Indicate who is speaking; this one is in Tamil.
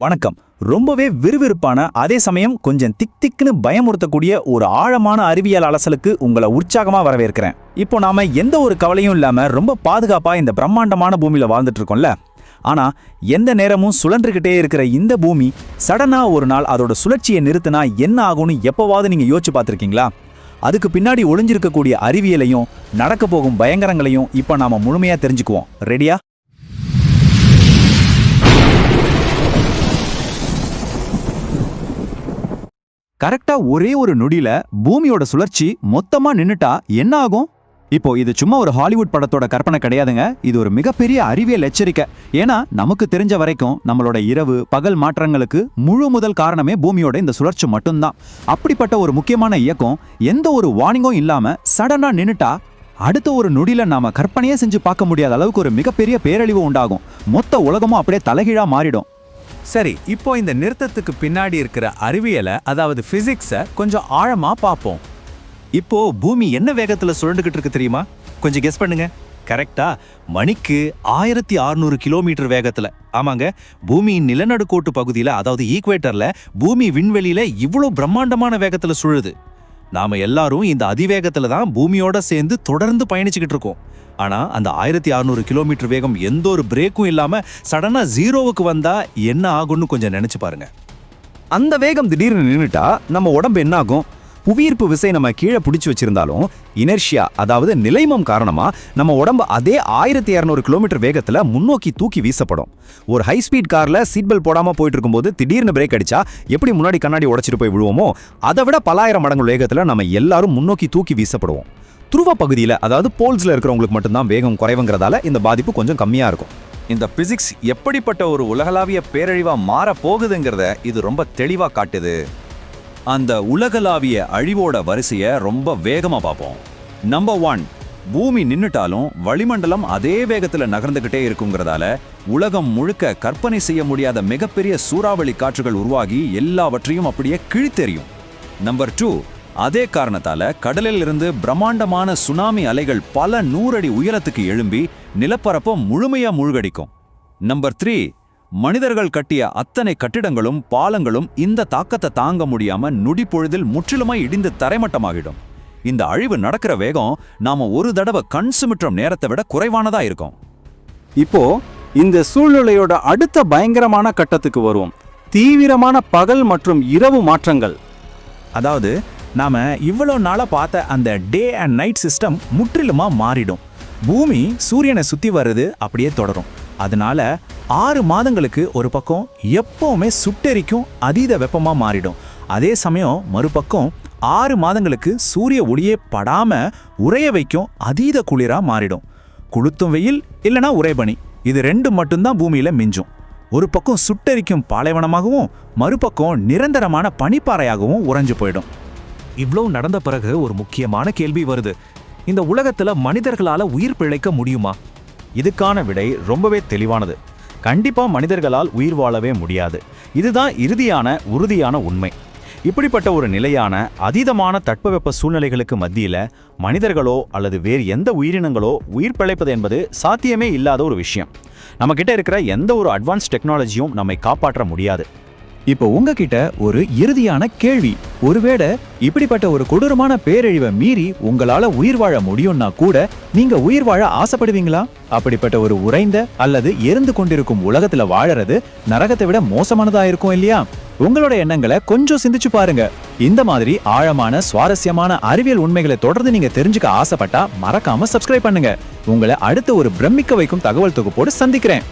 Speaker 1: வணக்கம். ரொம்பவே விறுவிறுப்பான, அதே சமயம் கொஞ்சம் திக்னு பயமுறுத்தக்கூடிய ஒரு ஆழமான அறிவியல் அலசலுக்கு உங்களை உற்சாகமா வரவேற்கிறேன். இப்போ நாம எந்த ஒரு கவலையும் இல்லாம ரொம்ப பாதுகாப்பா இந்த பிரம்மாண்டமான பூமியில வாழ்ந்துட்டு இருக்கோம்ல. ஆனா எந்த நேரமும் சுழன்றுகிட்டே இருக்கிற இந்த பூமி சடனா ஒரு நாள் அதோட சுழற்சியை நிறுத்தினா என்ன ஆகும்னு எப்பவாவது நீங்க யோசிச்சு பார்த்திருக்கீங்களா? அதுக்கு பின்னாடி ஒளிஞ்சிருக்கக்கூடிய அறிவியலையும் நடக்க போகும் பயங்கரங்களையும் இப்போ நாம முழுமையா தெரிஞ்சுக்குவோம். ரெடியா? கரெக்டா ஒரே ஒரு நொடியில பூமியோட சுழற்சி மொத்தமா நின்னுட்டா என்ன ஆகும்? இப்போ இது சும்மா ஒரு ஹாலிவுட் படத்தோட கற்பனை கிடையாதுங்க. இது ஒரு மிகப்பெரிய அறிவியல் எச்சரிக்கை. ஏன்னா நமக்கு தெரிஞ்ச வரைக்கும் நம்மளோட இரவு பகல் மாற்றங்களுக்கு முழு முதல் காரணமே பூமியோட இந்த சுழற்சி மட்டும்தான். அப்படிப்பட்ட ஒரு முக்கியமான இயக்கம் எந்த ஒரு வார்னிங்கும் இல்லாம சடனா நின்னுட்டா அடுத்த ஒரு நொடியில நாம கற்பனையே செஞ்சு பார்க்க முடியாத அளவுக்கு ஒரு மிகப்பெரிய பேரழிவு உண்டாகும். மொத்த உலகமும் அப்படியே தலைகீழா மாறிடும்.
Speaker 2: சரி, இப்போ இந்த நிறுத்தத்துக்கு பின்னாடி இருக்கிற அறிவியலை, அதாவது பிசிக்ஸை கொஞ்சம் ஆழமா பார்ப்போம்.
Speaker 1: இப்போ பூமி என்ன வேகத்துல சுழண்டுகிட்டு இருக்கு தெரியுமா? கொஞ்சம் கெஸ் பண்ணுங்க. கரெக்டா, மணிக்கு 1600 கிலோமீட்டர் வேகத்துல. ஆமாங்க, பூமியின் நிலநடுக்கோட்டு பகுதியில, அதாவது ஈக்வேட்டர்ல பூமி விண்வெளியில இவ்வளோ பிரம்மாண்டமான வேகத்துல சுழுது. நாம எல்லாரும் இந்த அதிவேகத்துல தான் பூமியோட சேர்ந்து தொடர்ந்து பயணிச்சுக்கிட்டு இருக்கோம். ஆனா அந்த 1600 கிலோமீட்டர் வேகம் எந்த ஒரு பிரேக்கும் இல்லாம சடனா ஜீரோவுக்கு வந்தா என்ன ஆகும்னு கொஞ்சம் நினைச்சு பாருங்க. அந்த வேகம் திடீர்னு நின்னுட்டா நம்ம உடம்பு என்ன ஆகும்? புவியீர்ப்பு விசை நம்ம கீழே பிடிச்சு வச்சிருந்தாலும் இனர்ஷியா, அதாவது நிலைமம் காரணமா நம்ம உடம்பு அதே 1200 கிலோமீட்டர் வேகத்துல முன்னோக்கி தூக்கி வீசப்படும். ஒரு ஹை ஸ்பீட் கார்ல சீட் பெல்ட் போடாம போயிட்டு இருக்கும்போது திடீர்னு பிரேக் அடிச்சா எப்படி முன்னாடி கண்ணாடி உடைச்சிட்டு போய் விழுவோமோ, அதை விட பலாயிரம் மடங்கு வேகத்துல நம்ம எல்லாரும் முன்னோக்கி தூக்கி வீசப்படுவோம். துருவ பகுதியில், அதாவது போல்ஸ்ல இருக்கிறவங்களுக்கு மட்டும்தான் வேகம் குறைவுங்கிறதால இந்த பாதிப்பு கொஞ்சம் கம்மியா இருக்கும். இந்த பிசிக்ஸ் எப்படிப்பட்ட ஒரு உலகளாவிய பேரழிவா மாற போகுதுங்கிறத இது ரொம்ப தெளிவா காட்டுது. அந்த உலகளாவிய அழிவோட வரிசையை ரொம்ப வேகமா பார்ப்போம். நம்பர் 1, பூமி நின்னுட்டாலும் வளிமண்டலம் அதே வேகத்துல நகர்ந்துகிட்டே இருக்குங்கிறதால உலகம் முழுக்க கற்பனை செய்ய முடியாத மிகப்பெரிய சூறாவளி காற்றுகள் உருவாகி எல்லாவற்றையும் அப்படியே கிழித்தெறியும். நம்பர் 2, அதே காரணத்தால கடலில் இருந்து பிரம்மாண்டமான சுனாமி அலைகள் பல 100 அடி உயரத்துக்கு எழும்பி நிலப்பரப்பை முழுமையா மூழ்கடிக்கும். நம்பர் 3, மனிதர்கள் கட்டிய அத்தனை கட்டிடங்களும் பாலங்களும் இந்த தாக்கத்தை தாங்க முடியாம நொடி பொழுதில் முற்றிலுமாய் இடிந்து தரைமட்டமாகிடும். இந்த அழிவு நடக்கிற வேகம் நாம ஒரு தடவை கண் சுமிற்றும் நேரத்தை விட குறைவானதா இருக்கும். இப்போ இந்த சூழ்நிலையோட அடுத்த பயங்கரமான கட்டத்துக்கு வருவோம். தீவிரமான பகல் மற்றும் இரவு மாற்றங்கள். அதாவது நாம இவ்வளோ நாளா பார்த்த அந்த டே அண்ட் நைட் சிஸ்டம் முற்றிலுமா மாறிடும். பூமி சூரியனை சுத்தி வருது அப்படியே தொடரும். அதனால 6 மாதங்களுக்கு ஒரு பக்கம் எப்பவுமே சுட்டெரிக்கும் அதீத வெப்பமா மாறிடும். அதே சமயம் மறுபக்கம் 6 மாதங்களுக்கு சூரிய ஒளியே படாம உறைய வைக்கும் அதீத குளிரா மாறிடும். குளுத்தும் வெயில் இல்லைனா உறைபனி, இது 2 மட்டும்தான் பூமியில மிஞ்சும். ஒரு பக்கம் சுட்டெரிக்கும் பாலைவனமாகவும் மறுபக்கம் நிரந்தரமான பனிப்பாறையாகவும் உறைஞ்சு போயிடும்.
Speaker 3: இவ்வளவு நடந்த பிறகு ஒரு முக்கியமான கேள்வி வருது. இந்த உலகத்துல மனிதர்களால உயிர் பிழைக்க முடியுமா?
Speaker 1: இதுக்கான விடை ரொம்பவே தெளிவானது. கண்டிப்பா மனிதர்களால் உயிர் வாழவே முடியாது. இதுதான் இறுதியான உறுதியான உண்மை. இப்படிப்பட்ட ஒரு நிலையான அதீதமான தட்பவெப்ப சூழ்நிலைகளுக்கு மத்தியில மனிதர்களோ அல்லது வேறு எந்த உயிரினங்களோ உயிர் பிழைப்பது என்பது சாத்தியமே இல்லாத ஒரு விஷயம். நம்ம கிட்ட இருக்கிற எந்த ஒரு அட்வான்ஸ் டெக்னாலஜியும் நம்மை காப்பாற்ற முடியாது. இப்போ உங்ககிட்ட ஒரு இறுதியான கேள்வி. ஒருவேளை இப்படிப்பட்ட ஒரு கொடூரமான பேரழிவை மீறி உங்களால உயிர் வாழ முடியும்னா கூட நீங்க உயிர் வாழ ஆசைப்படுவீங்களா? அப்படிப்பட்ட ஒரு உறைந்த அல்லது எரிந்து கொண்டிருக்கும் உலகத்துல வாழறது நரகத்தை விட மோசமானதா இருக்கும் இல்லையா? உங்களோட எண்ணங்களை கொஞ்சம் சிந்திச்சு பாருங்க. இந்த மாதிரி ஆழமான சுவாரஸ்யமான அறிவியல் உண்மைகளை தொடர்ந்து நீங்க தெரிஞ்சுக்க ஆசைப்பட்டா மறக்காம சப்ஸ்கிரைப் பண்ணுங்க. உங்களை அடுத்த ஒரு பிரமிக்க வைக்கும் தகவல் தொகுப்போடு சந்திக்கிறேன்.